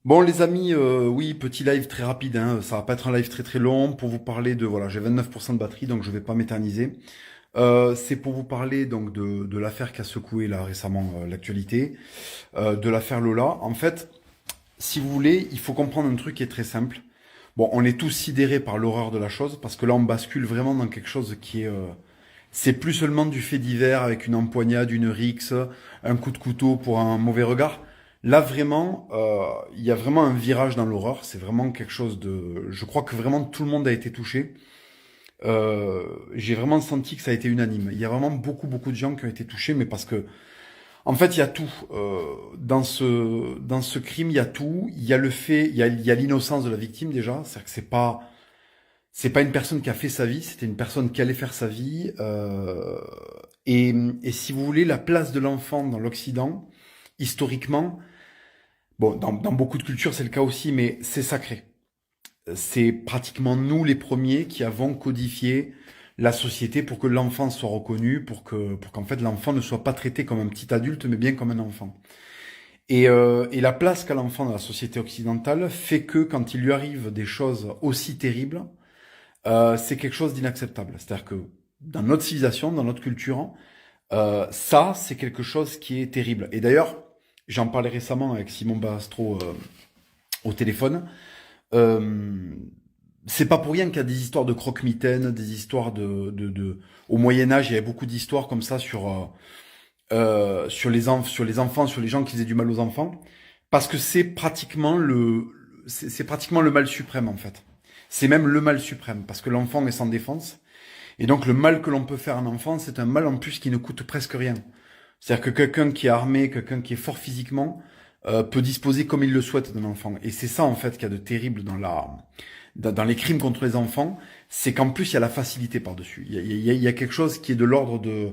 Bon les amis, oui, petit live très rapide, hein, ça va pas être un live très très long pour vous parler de, voilà, j'ai 29% de batterie donc je vais pas m'éterniser. C'est pour vous parler donc de l'affaire qui a secoué là récemment l'actualité, de l'affaire Lola. En fait, si vous voulez, il faut comprendre un truc qui est très simple. Bon, on est tous sidérés par l'horreur de la chose parce que là on bascule vraiment dans quelque chose qui est... c'est plus seulement du fait divers avec une empoignade, une rixe, un coup de couteau pour un mauvais regard. Là, vraiment, il y a vraiment un virage dans l'horreur. C'est vraiment quelque chose de... Je crois que vraiment tout le monde a été touché. J'ai vraiment senti que ça a été unanime. Il y a vraiment beaucoup de gens qui ont été touchés, mais parce que, en fait, il y a tout. Dans ce crime, il y a tout. Il y a le fait, il y a l'innocence de la victime déjà. C'est-à-dire que c'est pas une personne qui a fait sa vie, c'était une personne qui allait faire sa vie. Et si vous voulez, la place de l'enfant dans l'Occident, historiquement, bon, dans beaucoup de cultures, c'est le cas aussi, mais c'est sacré. C'est pratiquement nous les premiers qui avons codifié la société pour que l'enfant soit reconnu, pour qu'en fait l'enfant ne soit pas traité comme un petit adulte, mais bien comme un enfant. Et la place qu'a l'enfant dans la société occidentale fait que quand il lui arrive des choses aussi terribles, c'est quelque chose d'inacceptable. C'est-à-dire que dans notre civilisation, dans notre culture, ça, c'est quelque chose qui est terrible. Et d'ailleurs, j'en parlais récemment avec Simon Bastro au téléphone. Euh, c'est pas pour rien qu'il y a des histoires de croque-mitaines, des histoires Au Moyen Âge, il y avait beaucoup d'histoires comme ça sur les enfants, sur les gens qui faisaient du mal aux enfants, parce que c'est pratiquement le mal suprême en fait. C'est même le mal suprême, parce que l'enfant est sans défense, et donc le mal que l'on peut faire à un enfant, c'est un mal en plus qui ne coûte presque rien. C'est-à-dire que quelqu'un qui est armé, quelqu'un qui est fort physiquement, peut disposer comme il le souhaite d'un enfant. Et c'est ça en fait qu'il y a de terrible dans les crimes contre les enfants, c'est qu'en plus il y a la facilité par-dessus. Il y a quelque chose qui est de l'ordre de...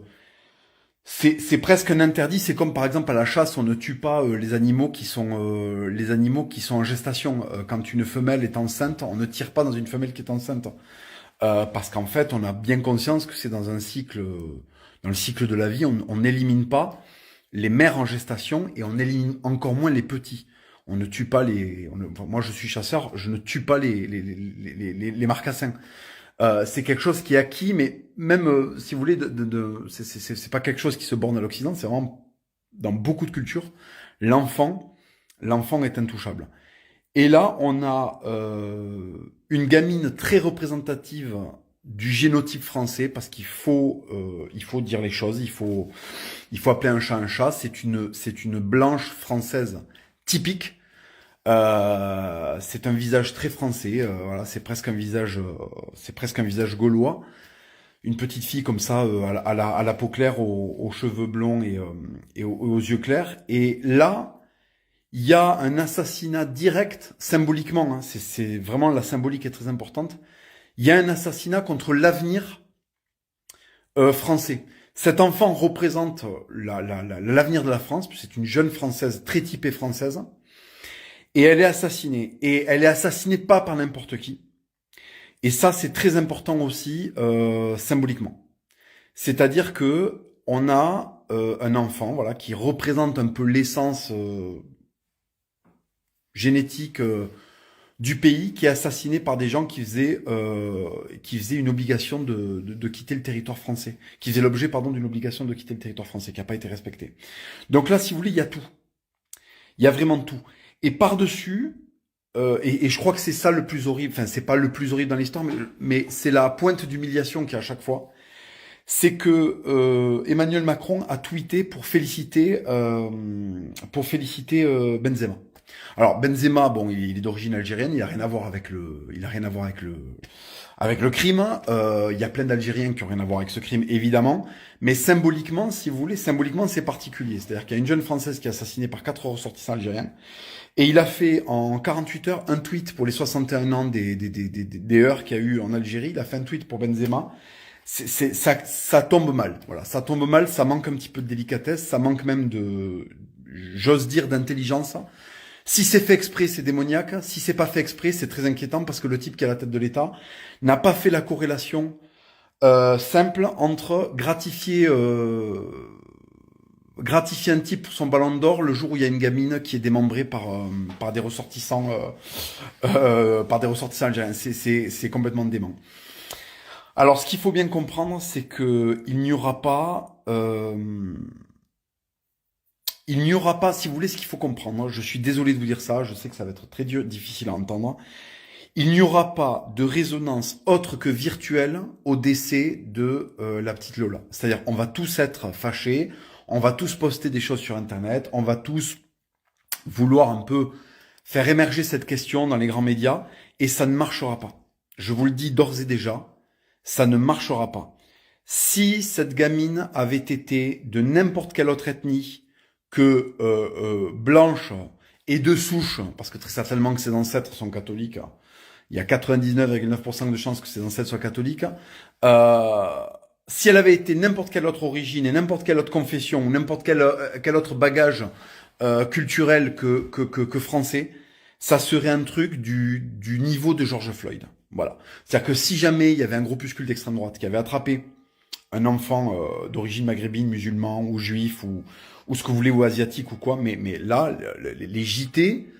C'est presque un interdit, c'est comme par exemple à la chasse, on ne tue pas les animaux qui sont en gestation. Quand une femelle est enceinte, on ne tire pas dans une femelle qui est enceinte. Parce qu'en fait, on a bien conscience que c'est dans le cycle de la vie, on n'élimine pas les mères en gestation et on élimine encore moins les petits. On ne tue pas enfin, moi, je suis chasseur, je ne tue pas les marcassins. C'est quelque chose qui est acquis, mais même si vous voulez, c'est pas quelque chose qui se borne à l'Occident, c'est vraiment dans beaucoup de cultures, l'enfant, l'enfant est intouchable. Et là, on a une gamine très représentative du génotype français, parce il faut dire les choses, il faut appeler un chat. C'est une blanche française typique. C'est un visage très français. Voilà, c'est presque un visage gaulois. Une petite fille comme ça, à la peau claire, aux cheveux blonds et aux yeux clairs. Et là, il y a un assassinat direct, symboliquement, hein, c'est vraiment la symbolique est très importante. Il y a un assassinat contre l'avenir français. Cet enfant représente l'avenir de la France, puisque c'est une jeune Française très typée française, et elle est assassinée. Et elle est assassinée pas par n'importe qui. Et ça, c'est très important aussi symboliquement. C'est-à-dire que on a un enfant, voilà, qui représente un peu l'essence génétique du pays, qui est assassiné par des gens qui faisaient une obligation de quitter le territoire français, qui faisaient l'objet, pardon, d'une obligation de quitter le territoire français, qui n'a pas été respectée. Donc là, si vous voulez, il y a tout. Il y a vraiment tout. Et par-dessus, et je crois que c'est ça le plus horrible, enfin, c'est pas le plus horrible dans l'histoire, mais c'est la pointe d'humiliation qu'il y a à chaque fois, c'est que Emmanuel Macron a tweeté pour féliciter Benzema. Alors Benzema, bon, il est d'origine algérienne, il a rien à voir avec avec le crime. Il y a plein d'Algériens qui ont rien à voir avec ce crime, évidemment. Mais symboliquement, si vous voulez, symboliquement, c'est particulier. C'est-à-dire qu'il y a une jeune Française qui est assassinée par 4 ressortissants algériens. Et il a fait en 48 heures un tweet pour les 61 ans des heures qu'il y a eu en Algérie. Il a fait un tweet pour Benzema. Ça tombe mal. Voilà, ça tombe mal, ça manque un petit peu de délicatesse, ça manque même j'ose dire, d'intelligence. Si c'est fait exprès, c'est démoniaque. Si c'est pas fait exprès, c'est très inquiétant parce que le type qui est à la tête de l'État n'a pas fait la corrélation simple entre gratifier, gratifier un type pour son ballon d'or le jour où il y a une gamine qui est démembrée par des ressortissants algériens. C'est complètement dément. Alors, ce qu'il faut bien comprendre, c'est que il n'y aura pas, si vous voulez, ce qu'il faut comprendre. Je suis désolé de vous dire ça. Je sais que ça va être très dur, difficile à entendre. Il n'y aura pas de résonance autre que virtuelle au décès de la petite Lola. C'est-à-dire, on va tous être fâchés, on va tous poster des choses sur Internet, on va tous vouloir un peu faire émerger cette question dans les grands médias, et ça ne marchera pas. Je vous le dis d'ores et déjà, ça ne marchera pas. Si cette gamine avait été de n'importe quelle autre ethnie que blanche et de souche, parce que très certainement que ses ancêtres sont catholiques, il y a 99,9% de chances que ses ancêtres soient catholiques. Si elle avait été n'importe quelle autre origine et n'importe quelle autre confession ou n'importe quel autre bagage culturel que français, ça serait un truc du niveau de George Floyd. Voilà. C'est-à-dire que si jamais il y avait un groupuscule d'extrême droite qui avait attrapé un enfant d'origine maghrébine, musulman ou juif ou ce que vous voulez, ou asiatique ou quoi, mais là, les JT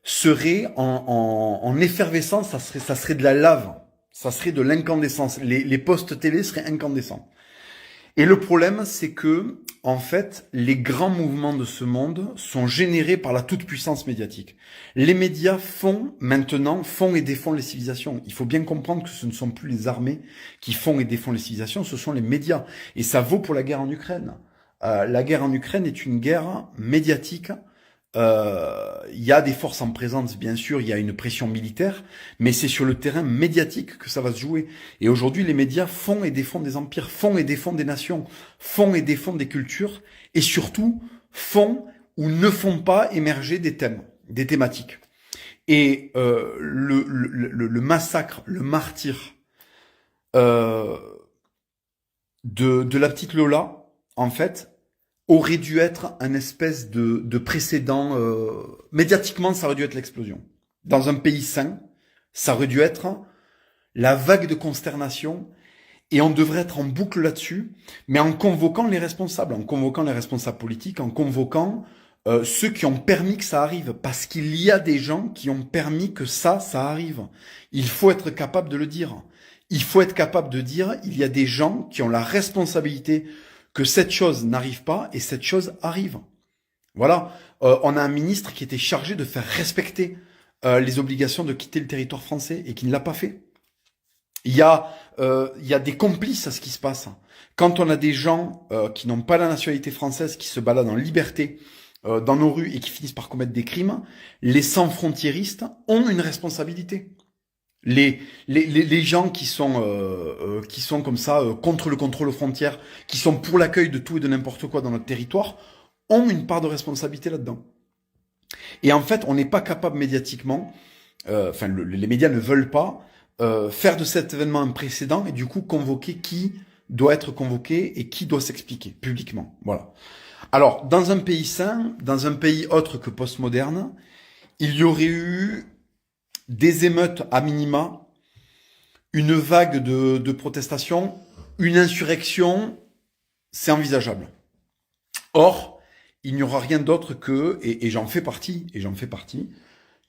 serait en effervescence, ça serait de la lave, ça serait de l'incandescence. Les postes télé seraient incandescents. Et le problème, c'est que, en fait, les grands mouvements de ce monde sont générés par la toute-puissance médiatique. Les médias font et défont les civilisations. Il faut bien comprendre que ce ne sont plus les armées qui font et défont les civilisations, ce sont les médias. Et ça vaut pour la guerre en Ukraine. La guerre en Ukraine est une guerre médiatique. Il y a des forces en présence, bien sûr, il y a une pression militaire, mais c'est sur le terrain médiatique que ça va se jouer. Et aujourd'hui, les médias font et défendent des empires, font et défendent des nations, font et défendent des cultures, et surtout, font ou ne font pas émerger des thèmes, des thématiques. Et le massacre, le martyre de la petite Lola, en fait, aurait dû être un espèce de précédent. Médiatiquement, ça aurait dû être l'explosion. Dans un pays sain, ça aurait dû être la vague de consternation, et on devrait être en boucle là-dessus, mais en convoquant les responsables politiques, en convoquant ceux qui ont permis que ça arrive, parce qu'il y a des gens qui ont permis que ça arrive. Il faut être capable de le dire. Il faut être capable de dire, il y a des gens qui ont la responsabilité que cette chose n'arrive pas, et cette chose arrive. Voilà. On a un ministre qui était chargé de faire respecter les obligations de quitter le territoire français, et qui ne l'a pas fait. Il y a des complices à ce qui se passe. Quand on a des gens qui n'ont pas la nationalité française, qui se baladent en liberté dans nos rues et qui finissent par commettre des crimes, les sans-frontiéristes ont une responsabilité. Les gens qui sont comme ça contre le contrôle aux frontières, qui sont pour l'accueil de tout et de n'importe quoi dans notre territoire, ont une part de responsabilité là-dedans. Et en fait, on n'est pas capable médiatiquement, les médias ne veulent pas faire de cet événement un précédent, et du coup convoquer qui doit être convoqué et qui doit s'expliquer publiquement. Voilà. Alors, dans un pays sain, dans un pays autre que postmoderne, il y aurait eu des émeutes à minima, une vague de protestations, une insurrection, c'est envisageable. Or, il n'y aura rien d'autre que, et j'en fais partie, il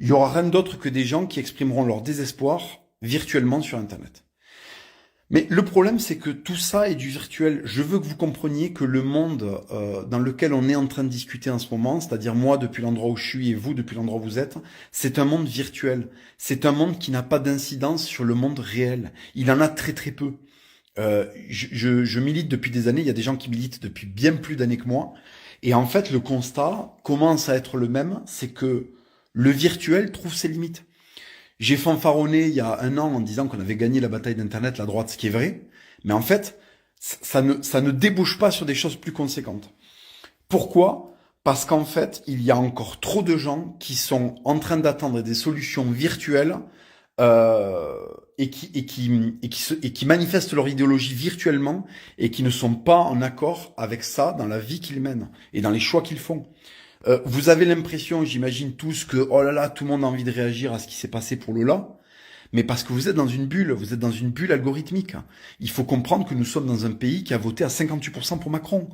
n'y aura rien d'autre que des gens qui exprimeront leur désespoir virtuellement sur Internet. Mais le problème, c'est que tout ça est du virtuel. Je veux que vous compreniez que le monde dans lequel on est en train de discuter en ce moment, c'est-à-dire moi depuis l'endroit où je suis et vous depuis l'endroit où vous êtes, c'est un monde virtuel. C'est un monde qui n'a pas d'incidence sur le monde réel. Il en a très très peu. Je milite depuis des années, il y a des gens qui militent depuis bien plus d'années que moi, et en fait le constat commence à être le même, c'est que le virtuel trouve ses limites. J'ai fanfaronné il y a un an en disant qu'on avait gagné la bataille d'Internet, la droite, ce qui est vrai, mais en fait, ça ne débouche pas sur des choses plus conséquentes. Pourquoi ? Parce qu'en fait, il y a encore trop de gens qui sont en train d'attendre des solutions virtuelles et qui manifestent leur idéologie virtuellement et qui ne sont pas en accord avec ça dans la vie qu'ils mènent et dans les choix qu'ils font. Vous avez l'impression, j'imagine tous, que oh là là, tout le monde a envie de réagir à ce qui s'est passé pour Lola. mais parce que vous êtes dans une bulle algorithmique. Il faut comprendre que nous sommes dans un pays qui a voté à 58% pour Macron.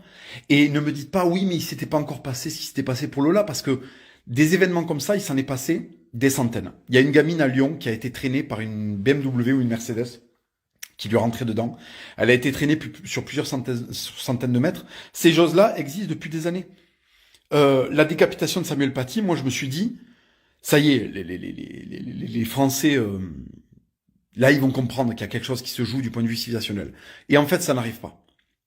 Et ne me dites pas, oui, mais il s'était pas encore passé ce qui s'était passé pour Lola, parce que des événements comme ça, il s'en est passé des centaines. Il y a une gamine à Lyon qui a été traînée par une BMW ou une Mercedes qui lui rentrait dedans. Elle a été traînée sur plusieurs centaines de mètres. Ces choses-là existent depuis des années. La décapitation de Samuel Paty, moi je me suis dit, ça y est, les Français, là ils vont comprendre qu'il y a quelque chose qui se joue du point de vue civilisationnel. Et en fait ça n'arrive pas.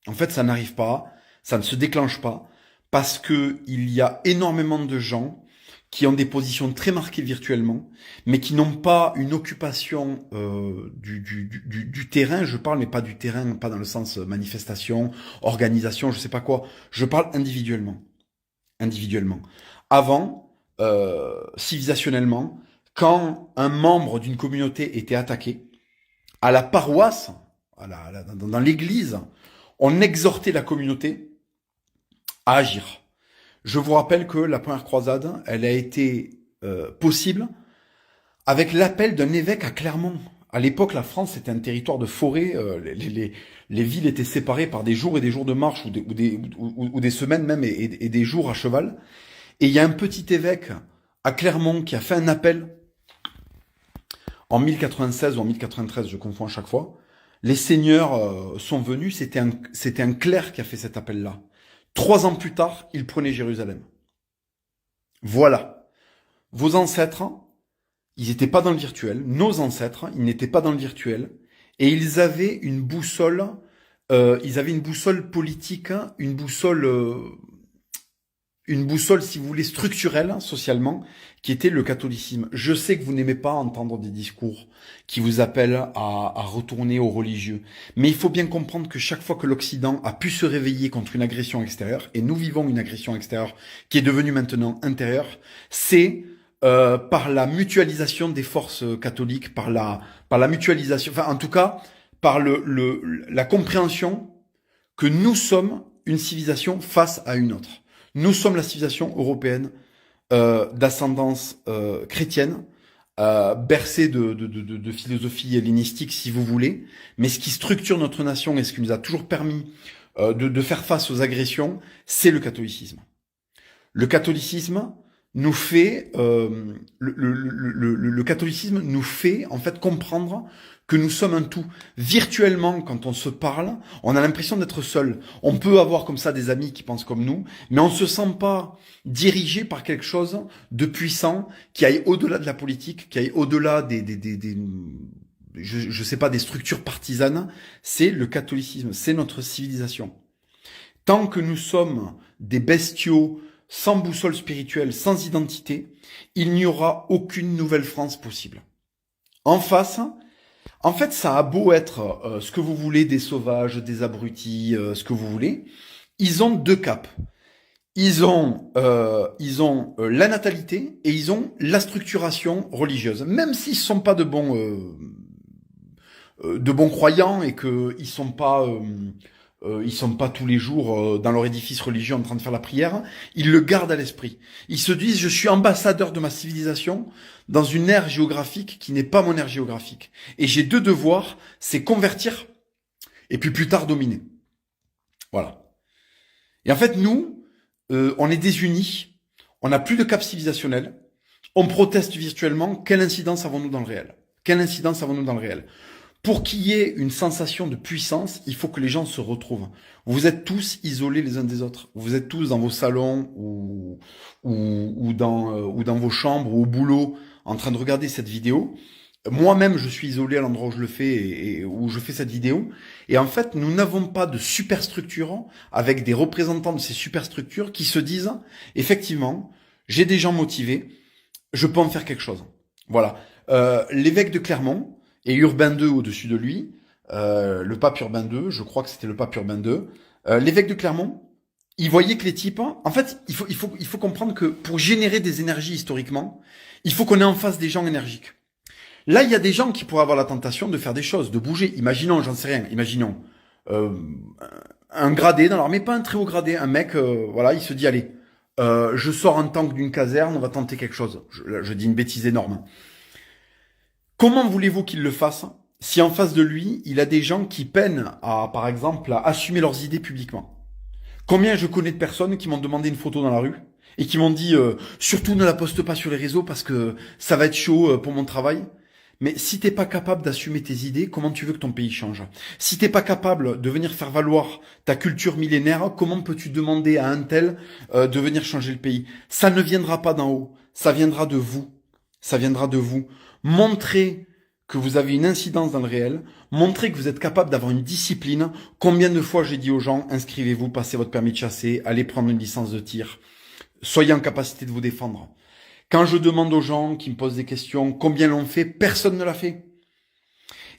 En fait ça n'arrive pas, ça ne se déclenche pas, parce que il y a énormément de gens qui ont des positions très marquées virtuellement, mais qui n'ont pas une occupation du terrain. Je parle, mais pas du terrain, pas dans le sens manifestation, organisation, je sais pas quoi. Je parle individuellement. Individuellement. Avant, civilisationnellement, quand un membre d'une communauté était attaqué, à la paroisse, dans l'église, on exhortait la communauté à agir. Je vous rappelle que la première croisade, elle a été possible avec l'appel d'un évêque à Clermont. À l'époque, la France était un territoire de forêt. Les villes étaient séparées par des jours et des jours de marche, ou des semaines même, et des jours à cheval. Et il y a un petit évêque à Clermont qui a fait un appel en 1096 ou en 1093, je confonds à chaque fois. Les seigneurs sont venus, c'était un clerc qui a fait cet appel-là. 3 ans plus tard, il prenait Jérusalem. Voilà. Vos ancêtres, ils n'étaient pas dans le virtuel. Nos ancêtres, ils n'étaient pas dans le virtuel. Et ils avaient une boussole, politique, une boussole, si vous voulez, structurelle, socialement, qui était le catholicisme. Je sais que vous n'aimez pas entendre des discours qui vous appellent à retourner aux religieux. Mais il faut bien comprendre que chaque fois que l'Occident a pu se réveiller contre une agression extérieure, et nous vivons une agression extérieure qui est devenue maintenant intérieure, c'est par la mutualisation des forces catholiques, par la mutualisation, enfin en tout cas, par la compréhension que nous sommes une civilisation face à une autre. Nous sommes la civilisation européenne d'ascendance chrétienne, bercée de philosophie hellénistique, si vous voulez. Mais ce qui structure notre nation et ce qui nous a toujours permis de faire face aux agressions, c'est le catholicisme. Le catholicisme nous fait le catholicisme nous fait en fait comprendre que nous sommes un tout. Virtuellement, quand on se parle, on a l'impression d'être seul. On peut avoir comme ça des amis qui pensent comme nous, mais on se sent pas dirigé par quelque chose de puissant qui aille au-delà de la politique, qui aille au-delà je sais pas, des structures partisanes. C'est le catholicisme, c'est notre civilisation. Tant que nous sommes des bestiaux sans boussole spirituelle, sans identité, il n'y aura aucune nouvelle France possible. En face, en fait, ça a beau être ce que vous voulez, des sauvages, des abrutis, ce que vous voulez, ils ont 2 caps. Ils ont la natalité et ils ont la structuration religieuse. Même s'ils sont pas de bons croyants et que ils sont pas tous les jours dans leur édifice religieux en train de faire la prière, ils le gardent à l'esprit. Ils se disent, je suis ambassadeur de ma civilisation dans une ère géographique qui n'est pas mon ère géographique. Et j'ai 2 devoirs, c'est convertir et puis plus tard dominer. Voilà. Et en fait, nous, on est désunis, on n'a plus de cap civilisationnel, on proteste virtuellement, quelle incidence avons-nous dans le réel ? Quelle incidence avons-nous dans le réel ? Pour qu'il y ait une sensation de puissance, il faut que les gens se retrouvent. Vous êtes tous isolés les uns des autres. Vous êtes tous dans vos salons ou dans vos chambres ou au boulot en train de regarder cette vidéo. Moi-même, je suis isolé à l'endroit où je le fais et où je fais cette vidéo. Et en fait, nous n'avons pas de superstructure avec des représentants de ces superstructures qui se disent, effectivement, j'ai des gens motivés, je peux en faire quelque chose. Voilà. L'évêque de Clermont, et Urbain II au-dessus de lui, le pape Urbain II, je crois que c'était le pape Urbain II, l'évêque de Clermont, il voyait que les types, en fait, il faut comprendre que pour générer des énergies historiquement, il faut qu'on ait en face des gens énergiques. Là, il y a des gens qui pourraient avoir la tentation de faire des choses, de bouger. Imaginons, j'en sais rien, imaginons un gradé dans l'armée, pas un très haut gradé, un mec, voilà, il se dit, allez, je sors en tank d'une caserne, on va tenter quelque chose. Je dis une bêtise énorme. Comment voulez-vous qu'il le fasse si en face de lui, il a des gens qui peinent à, par exemple, à assumer leurs idées publiquement? Combien je connais de personnes qui m'ont demandé une photo dans la rue et qui m'ont dit surtout ne la poste pas sur les réseaux parce que ça va être chaud pour mon travail. Mais si t'es pas capable d'assumer tes idées, comment tu veux que ton pays change? Si t'es pas capable de venir faire valoir ta culture millénaire, comment peux-tu demander à un tel de venir changer le pays? Ça ne viendra pas d'en haut, ça viendra de vous. Ça viendra de vous. Montrez que vous avez une incidence dans le réel, montrez que vous êtes capable d'avoir une discipline. Combien de fois j'ai dit aux gens, inscrivez-vous, passez votre permis de chasser, allez prendre une licence de tir, soyez en capacité de vous défendre. Quand je demande aux gens qui me posent des questions, combien l'ont fait, personne ne l'a fait.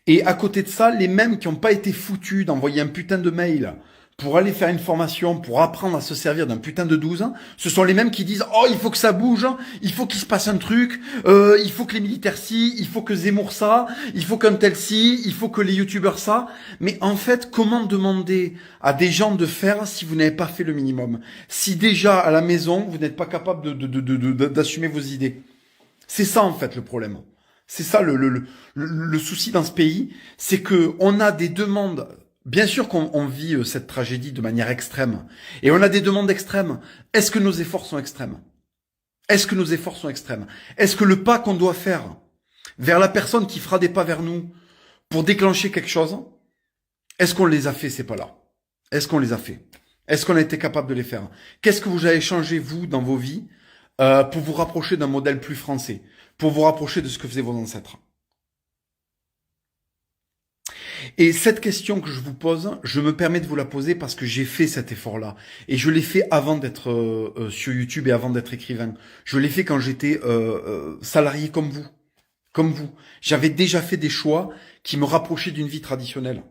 Et à côté de ça, les mêmes qui n'ont pas été foutus d'envoyer un putain de mail pour aller faire une formation, pour apprendre à se servir d'un putain de 12 ans, ce sont les mêmes qui disent « Oh, il faut que ça bouge, il faut qu'il se passe un truc, il faut que les militaires ci, il faut que Zemmour ça, il faut qu'un tel ci, il faut que les youtubeurs ça. » Mais en fait, comment demander à des gens de faire si vous n'avez pas fait le minimum? Si déjà, à la maison, vous n'êtes pas capable d'assumer vos idées. C'est ça, en fait, le problème. C'est ça le souci dans ce pays, c'est que on a des demandes. Bien sûr qu'on vit cette tragédie de manière extrême. Et on a des demandes extrêmes. Est-ce que nos efforts sont extrêmes? Est-ce que nos efforts sont extrêmes? Est-ce que le pas qu'on doit faire vers la personne qui fera des pas vers nous pour déclencher quelque chose, est-ce qu'on les a fait ces pas-là? Est-ce qu'on les a fait? Est-ce qu'on a été capable de les faire? Qu'est-ce que vous avez changé, vous, dans vos vies, pour vous rapprocher d'un modèle plus français, pour vous rapprocher de ce que faisaient vos ancêtres? Et cette question que je vous pose, je me permets de vous la poser parce que j'ai fait cet effort-là. Et je l'ai fait avant d'être sur YouTube et avant d'être écrivain. Je l'ai fait quand j'étais salarié comme vous. Comme vous. J'avais déjà fait des choix qui me rapprochaient d'une vie traditionnelle.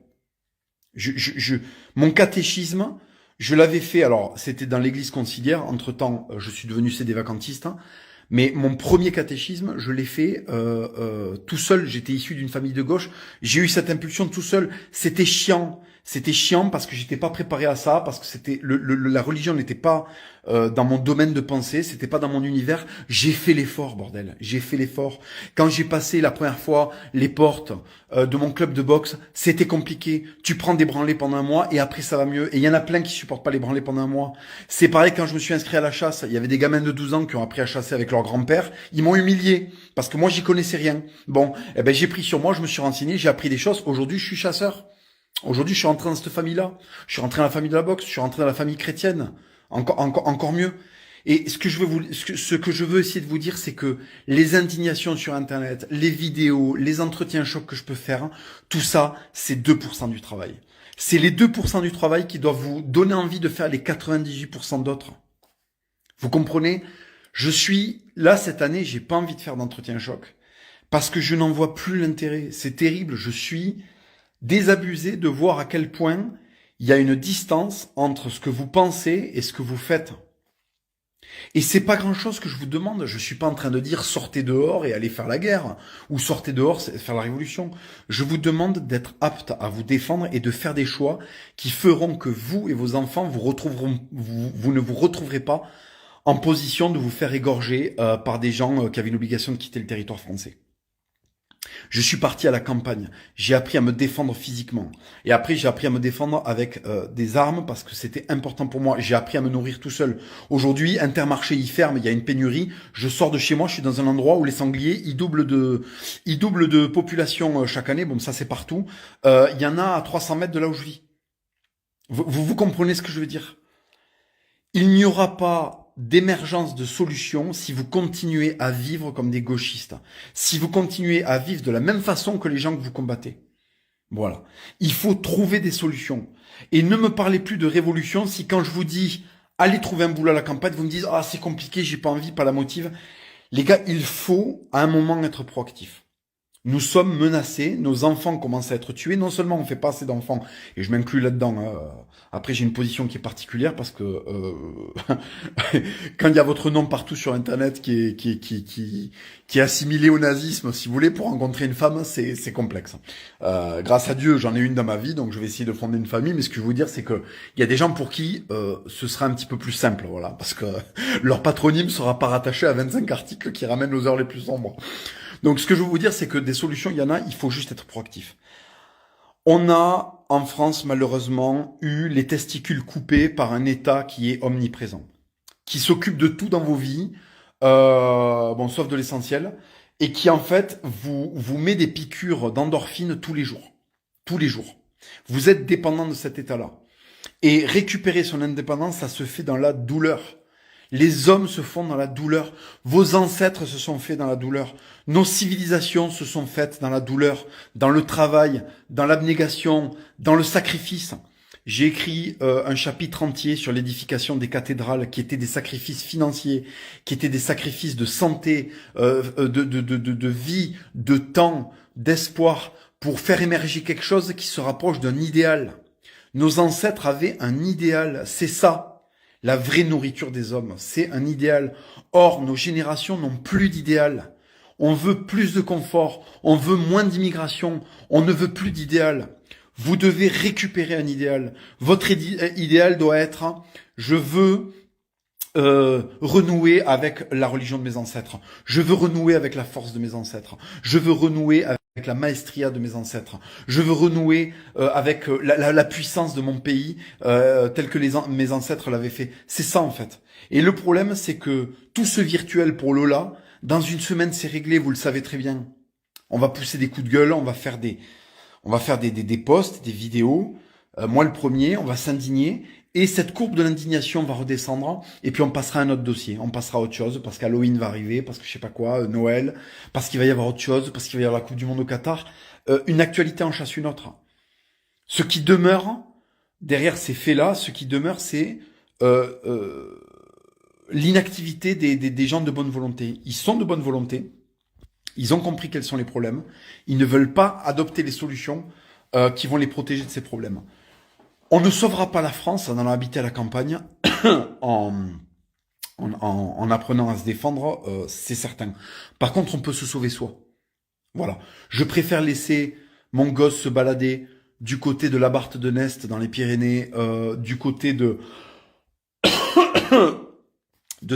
Mon catéchisme, je l'avais fait, alors c'était dans l'église conciliaire, entre-temps je suis devenu cédé-vacantiste, hein, mais mon premier catéchisme, je l'ai fait tout seul, j'étais issu d'une famille de gauche, j'ai eu cette impulsion tout seul, c'était chiant parce que j'étais pas préparé à ça, parce que c'était la religion n'était pas dans mon domaine de pensée, c'était pas dans mon univers. J'ai fait l'effort, bordel, j'ai fait l'effort. Quand j'ai passé la première fois les portes de mon club de boxe, c'était compliqué. Tu prends des branlées pendant un mois et après ça va mieux. Et il y en a plein qui supportent pas les branlées pendant un mois. C'est pareil quand je me suis inscrit à la chasse, il y avait des gamins de 12 ans qui ont appris à chasser avec leur grand-père, ils m'ont humilié parce que moi j'y connaissais rien. Bon, eh ben j'ai pris sur moi, je me suis renseigné, j'ai appris des choses. Aujourd'hui, je suis chasseur. Aujourd'hui, je suis rentré dans cette famille-là. Je suis rentré dans la famille de la boxe. Je suis rentré dans la famille chrétienne. Encore mieux. Et ce que je veux essayer de vous dire, c'est que les indignations sur Internet, les vidéos, les entretiens chocs que je peux faire, tout ça, c'est 2% du travail. C'est les 2% du travail qui doivent vous donner envie de faire les 98% d'autres. Vous comprenez? Je suis là cette année, j'ai pas envie de faire d'entretien choc parce que je n'en vois plus l'intérêt. C'est terrible. Je suis désabusé de voir à quel point il y a une distance entre ce que vous pensez et ce que vous faites. Et c'est pas grand chose que je vous demande. Je suis pas en train de dire sortez dehors et allez faire la guerre, ou sortez dehors et faire la révolution. Je vous demande d'être apte à vous défendre et de faire des choix qui feront que vous et vos enfants vous ne vous retrouverez pas en position de vous faire égorger par des gens qui avaient une obligation de quitter le territoire français. Je suis parti à la campagne, j'ai appris à me défendre physiquement. Et après, j'ai appris à me défendre avec des armes parce que c'était important pour moi. J'ai appris à me nourrir tout seul. Aujourd'hui, Intermarché, il ferme, il y a une pénurie. Je sors de chez moi, je suis dans un endroit où les sangliers, ils doublent de population chaque année. Bon, ça c'est partout. Il y en a à 300 mètres de là où je vis. Vous comprenez ce que je veux dire? Il n'y aura pas d'émergence de solutions si vous continuez à vivre comme des gauchistes, si vous continuez à vivre de la même façon que les gens que vous combattez. Voilà. Il faut trouver des solutions. Et ne me parlez plus de révolution si quand je vous dis allez trouver un boulot à la campagne, vous me dites ah c'est compliqué, j'ai pas envie, pas la motive. Les gars, il faut à un moment être proactif. Nous sommes menacés, nos enfants commencent à être tués. Non seulement on fait pas assez d'enfants, et je m'inclus là-dedans. Après, j'ai une position qui est particulière parce que quand il y a votre nom partout sur Internet qui est assimilé au nazisme, si vous voulez, pour rencontrer une femme, c'est complexe. Grâce à Dieu, j'en ai une dans ma vie, donc je vais essayer de fonder une famille. Mais ce que je veux vous dire, c'est que il y a des gens pour qui ce sera un petit peu plus simple, voilà, parce que leur patronyme sera pas rattaché à 25 articles qui ramènent aux heures les plus sombres. Donc ce que je veux vous dire, c'est que des solutions, il y en a, il faut juste être proactif. On a en France malheureusement eu les testicules coupés par un État qui est omniprésent, qui s'occupe de tout dans vos vies, bon, sauf de l'essentiel, et qui en fait vous met des piqûres d'endorphine tous les jours. Tous les jours. Vous êtes dépendant de cet état-là. Et récupérer son indépendance, ça se fait dans la douleur. Les hommes se font dans la douleur. Vos ancêtres se sont faits dans la douleur. Nos civilisations se sont faites dans la douleur, dans le travail, dans l'abnégation, dans le sacrifice. J'ai écrit un chapitre entier sur l'édification des cathédrales, qui étaient des sacrifices financiers, qui étaient des sacrifices de santé, de vie, de temps, d'espoir, pour faire émerger quelque chose qui se rapproche d'un idéal. Nos ancêtres avaient un idéal, c'est ça, la vraie nourriture des hommes, c'est un idéal. Or, nos générations n'ont plus d'idéal. On veut plus de confort, on veut moins d'immigration, on ne veut plus d'idéal. Vous devez récupérer un idéal. Votre idéal doit être, je veux renouer avec la religion de mes ancêtres. Je veux renouer avec la force de mes ancêtres. Je veux renouer avec la maestria de mes ancêtres. Je veux renouer avec la puissance de mon pays tel que mes ancêtres l'avaient fait. C'est ça en fait. Et le problème, c'est que tout ce virtuel pour Lola, dans une semaine, c'est réglé, vous le savez très bien. On va pousser des coups de gueule, on va faire des posts, des vidéos. Moi, le premier, on va s'indigner. Et cette courbe de l'indignation va redescendre. Et puis, on passera à un autre dossier. On passera à autre chose. Parce qu'Halloween va arriver. Parce que je sais pas quoi. Noël. Parce qu'il va y avoir autre chose. Parce qu'il va y avoir la Coupe du Monde au Qatar. Une actualité en chasse une autre. Ce qui demeure, derrière ces faits-là, ce qui demeure, c'est l'inactivité des gens de bonne volonté. Ils sont de bonne volonté. Ils ont compris quels sont les problèmes. Ils ne veulent pas adopter les solutions qui vont les protéger de ces problèmes. On ne sauvera pas la France en allant habiter à la campagne, en apprenant à se défendre, c'est certain. Par contre, on peut se sauver soi. Voilà. Je préfère laisser mon gosse se balader du côté de la Barthe de Nest dans les Pyrénées, du côté de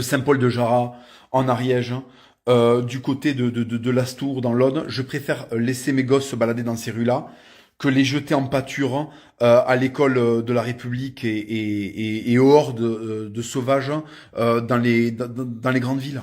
Saint-Paul-de-Jarrat en Ariège, du côté de l'Astour dans l'Aude. Je préfère laisser mes gosses se balader dans ces rues-là que les jeter en pâture à l'école de la République et aux hordes de sauvages dans les grandes villes.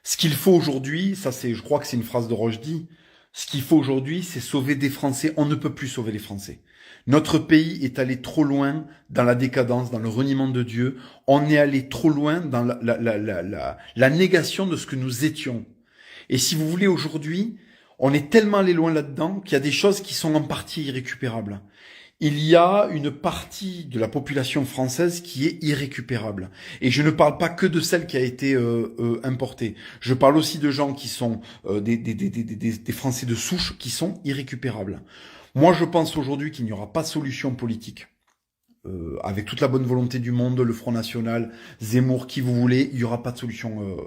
Ce qu'il faut aujourd'hui, ça c'est, je crois que c'est une phrase de Rochdy, ce qu'il faut aujourd'hui, c'est sauver des Français. On ne peut plus sauver les Français. Notre pays est allé trop loin dans la décadence, dans le reniement de Dieu. On est allé trop loin dans la négation de ce que nous étions. Et si vous voulez, aujourd'hui, on est tellement allé loin là-dedans qu'il y a des choses qui sont en partie irrécupérables. Il y a une partie de la population française qui est irrécupérable. Et je ne parle pas que de celle qui a été importée. Je parle aussi de gens qui sont des Français de souche qui sont irrécupérables. Moi, je pense aujourd'hui qu'il n'y aura pas de solution politique. Avec toute la bonne volonté du monde, le Front National, Zemmour, qui vous voulez, il n'y aura pas de solution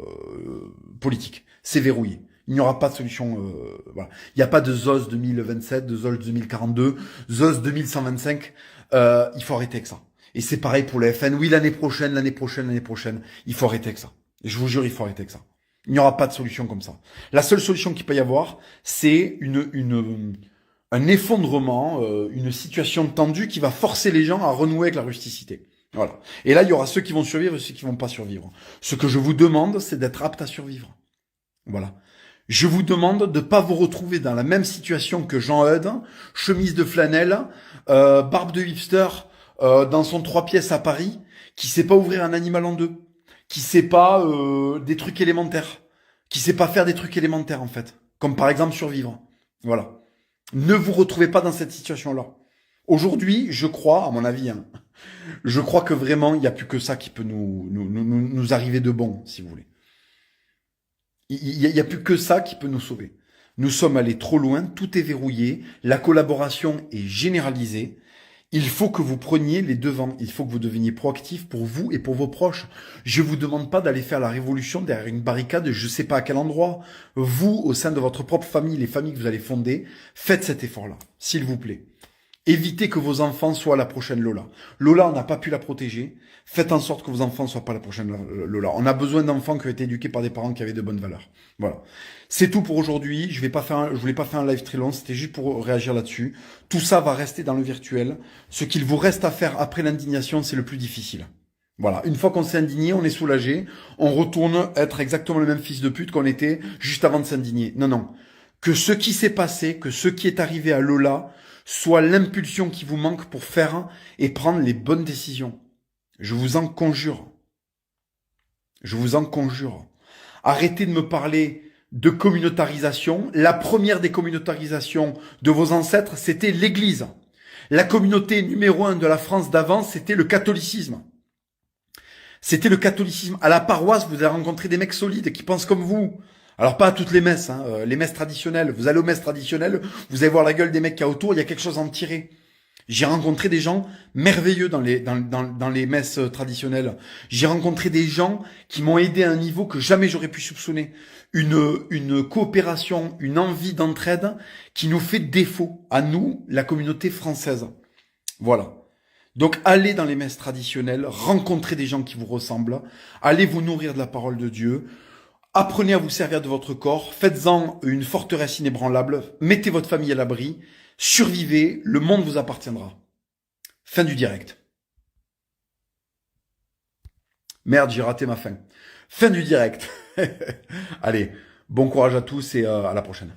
politique. C'est verrouillé. Il n'y aura pas de solution. Voilà. Il n'y a pas de ZOS 2027, de ZOS 2042, ZOS 2125. Il faut arrêter avec ça. Et c'est pareil pour le FN. Oui, l'année prochaine. Il faut arrêter avec ça. Et je vous jure, il faut arrêter avec ça. Il n'y aura pas de solution comme ça. La seule solution qu'il peut y avoir, c'est un effondrement, une situation tendue qui va forcer les gens à renouer avec la rusticité. Voilà. Et là, il y aura ceux qui vont survivre et ceux qui vont pas survivre. Ce que je vous demande, c'est d'être apte à survivre. Voilà. Je vous demande de pas vous retrouver dans la même situation que Jean Eudes, chemise de flanelle, barbe de hipster, dans son 3 pièces à Paris, qui sait pas ouvrir un animal en deux, qui sait pas des trucs élémentaires, qui sait pas faire des trucs élémentaires en fait, comme par exemple survivre. Voilà. Ne vous retrouvez pas dans cette situation-là. Aujourd'hui, je crois, à mon avis, hein, je crois que vraiment, il n'y a plus que ça qui peut nous arriver de bon, si vous voulez. Il y a plus que ça qui peut nous sauver. Nous sommes allés trop loin, tout est verrouillé, la collaboration est généralisée. Il faut que vous preniez les devants, il faut que vous deveniez proactif pour vous et pour vos proches. Je vous demande pas d'aller faire la révolution derrière une barricade, je sais pas à quel endroit. Vous, au sein de votre propre famille, les familles que vous allez fonder, faites cet effort-là, s'il vous plaît. Évitez que vos enfants soient la prochaine Lola. Lola, on n'a pas pu la protéger. Faites en sorte que vos enfants ne soient pas la prochaine Lola. On a besoin d'enfants qui ont été éduqués par des parents qui avaient de bonnes valeurs. Voilà. C'est tout pour aujourd'hui. Je voulais pas faire un live très long. C'était juste pour réagir là-dessus. Tout ça va rester dans le virtuel. Ce qu'il vous reste à faire après l'indignation, c'est le plus difficile. Voilà. Une fois qu'on s'est indigné, on est soulagé. On retourne être exactement le même fils de pute qu'on était juste avant de s'indigner. Non, non. Que ce qui s'est passé, que ce qui est arrivé à Lola, soit l'impulsion qui vous manque pour faire et prendre les bonnes décisions. Je vous en conjure. Je vous en conjure. Arrêtez de me parler de communautarisation. La première des communautarisations de vos ancêtres, c'était l'Église. La communauté numéro 1 de la France d'avant, c'était le catholicisme. C'était le catholicisme. À la paroisse, vous avez rencontré des mecs solides qui pensent comme vous. Alors pas à toutes les messes, hein, les messes traditionnelles. Vous allez aux messes traditionnelles, vous allez voir la gueule des mecs qu'il y a autour, il y a quelque chose à en tirer. J'ai rencontré des gens merveilleux dans les messes traditionnelles. J'ai rencontré des gens qui m'ont aidé à un niveau que jamais j'aurais pu soupçonner. Une coopération, une envie d'entraide qui nous fait défaut à nous, la communauté française. Voilà. Donc allez dans les messes traditionnelles, rencontrez des gens qui vous ressemblent, allez vous nourrir de la parole de Dieu, apprenez à vous servir de votre corps, faites-en une forteresse inébranlable, mettez votre famille à l'abri, survivez, le monde vous appartiendra. Fin du direct. Merde, j'ai raté ma fin. Fin du direct. Allez, bon courage à tous et à la prochaine.